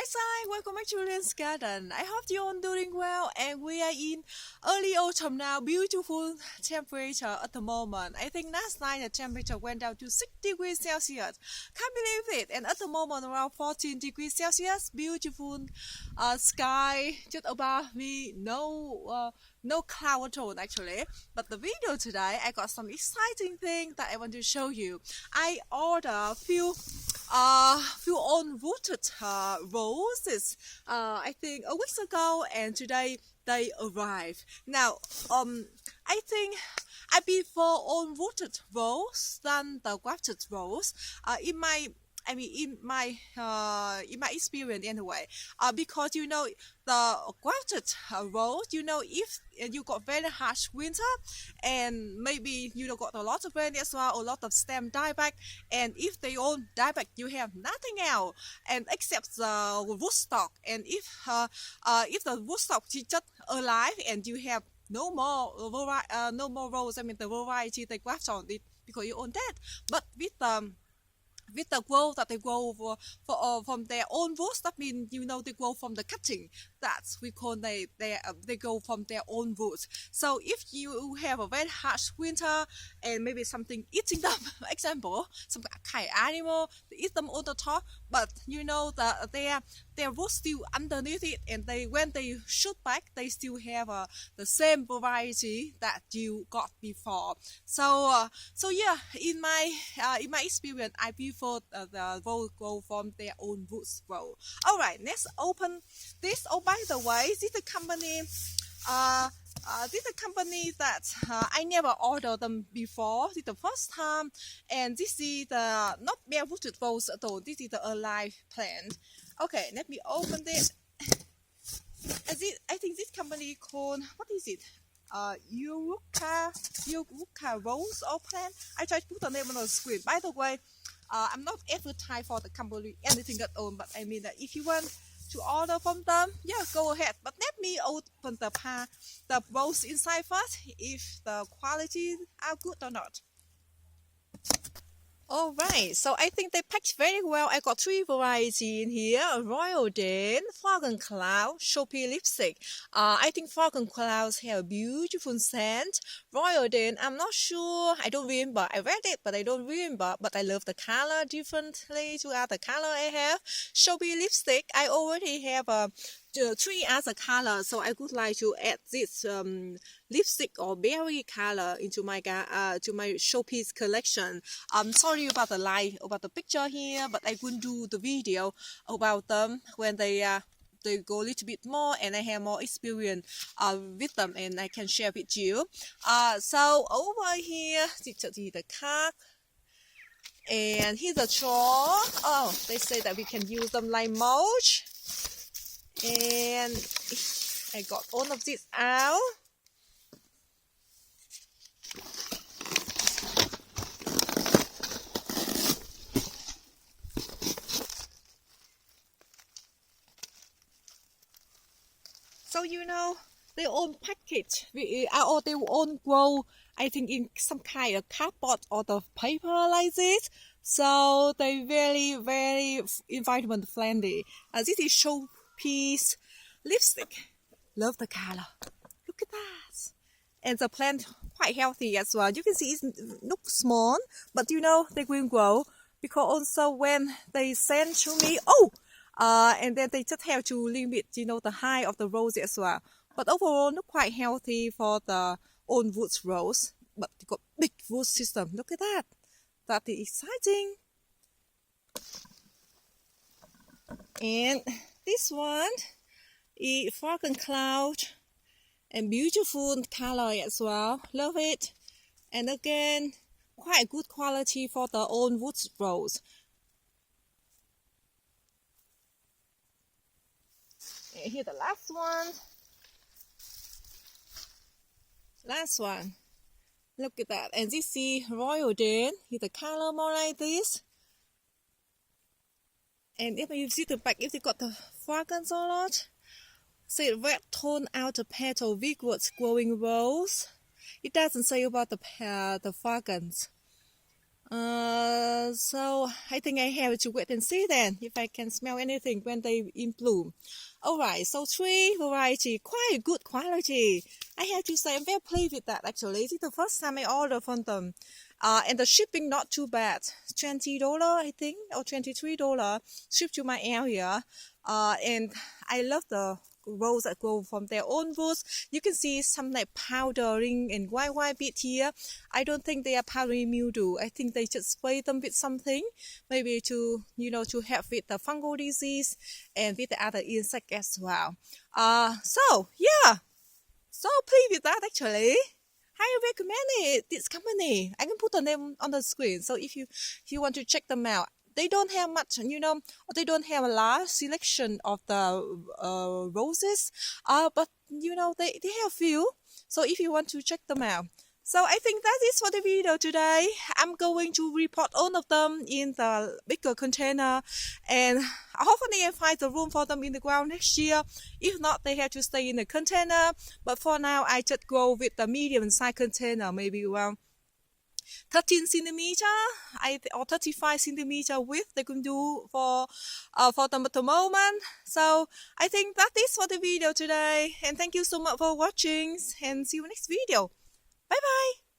Hi, Sai. Welcome back to Julian's Garden. I hope you're all doing well, and we are in early autumn now. Beautiful temperature at the moment. I think last night the temperature went down to 6 degrees Celsius. Can't believe it. And at the moment, around 14 degrees Celsius. Beautiful sky just above me. No cloud at all, actually. But the video today, I got some exciting thing that I want to show you. I ordered few unrooted roses I think a week ago, and today they arrived. Now I think I prefer unrooted rose than the grafted rose in my experience anyway, because the grafted rose, if you got very harsh winter and maybe you got a lot of rain as well, a lot of stem die back, and if they all die back, you have nothing else and except the rootstock. And if the rootstock is just alive and you have no more rose, I mean the variety they graft on it because you own that. But with the growth that they grow from their own roots, that means they grow from the cutting. That's we call they grow from their own roots. So if you have a very harsh winter and maybe something eating them, example, some kind of animal they eat them on the top, but their roots still underneath it, and when they shoot back, they still have the same variety that you got before. So yeah, in my experience, I prefer the rose grow from their own roots grow. All right, let's open this. Oh, by the way, this is a company. This is a company that I never ordered them before. This is the first time, and this is the not bare-rooted rose at all. This is the alive plant. Okay, let me open this. I think this company called, what is it? Yuruka Rose or plant. I tried to put the name on the screen. By the way, I'm not advertising for the company anything at all, but I mean that if you want to order from them, yeah, go ahead. But let me open the rose inside first, if the quality are good or not. All right, so I think they packed very well. I got three varieties in here: Royal Dane, Falcon Cloud, Shopee Lipstick. I think Falcon Clouds have a beautiful scent. Royal Dane, I'm not sure. I don't remember. I read it, but I don't remember. But I love the color differently to other color I have. Shopee Lipstick, I already have three other colors, so I would like to add this lipstick or berry color into my showpiece collection. I'm sorry about the light, about the picture here, but I couldn't do the video about them when they go a little bit more and I have more experience with them, and I can share with you. So over here, the card. And here's a straw. Oh, they say that we can use them like mulch. And I got all of this out. So they own package, or they own grow, I think, in some kind of cardboard or the paper like this. So they very, very environment friendly. This is showpiece lipstick. Love the color. Look at that. And the plant quite healthy as well. You can see it looks small, but they will grow, because also when they send to me, and then they just have to limit, the height of the rose as well. But overall, look quite healthy for the own roots rose. But they got big root system. Look at that. That is exciting. And this one is Falcon Cloud, and beautiful color as well. Love it. And again, quite good quality for the own roots rose. And here the last one. Last one. Look at that. And this is Royal Dane. Here's the color more like this. And if you see the back, if you got the fragance or not, say red tone outer petal, vigorous growing rose. It doesn't say about the fragance. So I think I have to wait and see then if I can smell anything when they in bloom. Alright, so 3 variety, quite good quality. I have to say I'm very pleased with that actually. This is the first time I order from them. And the shipping not too bad. $20 I think or $23 shipped to my area. And I love the rose that grow from their own roots. You can see some like powdering and white bit here. I don't think they are powdering mildew. I think they just spray them with something, maybe to to help with the fungal disease and with the other insect as well. So yeah, so pleased with that actually. I recommend it. This company, I can put the name on the screen. So if you want to check them out, they don't have much, they don't have a large selection of the roses, but they have few. So if you want to check them out. So I think that is for the video today. I'm going to report all of them in the bigger container, and hopefully I find the room for them in the ground next year. If not, they have to stay in the container. But for now, I just go with the medium-sized container, maybe around 13 centimeter or 35 centimeter width they can do for them at the moment. So I think that is for the video today, and thank you so much for watching, and see you next video. Bye bye.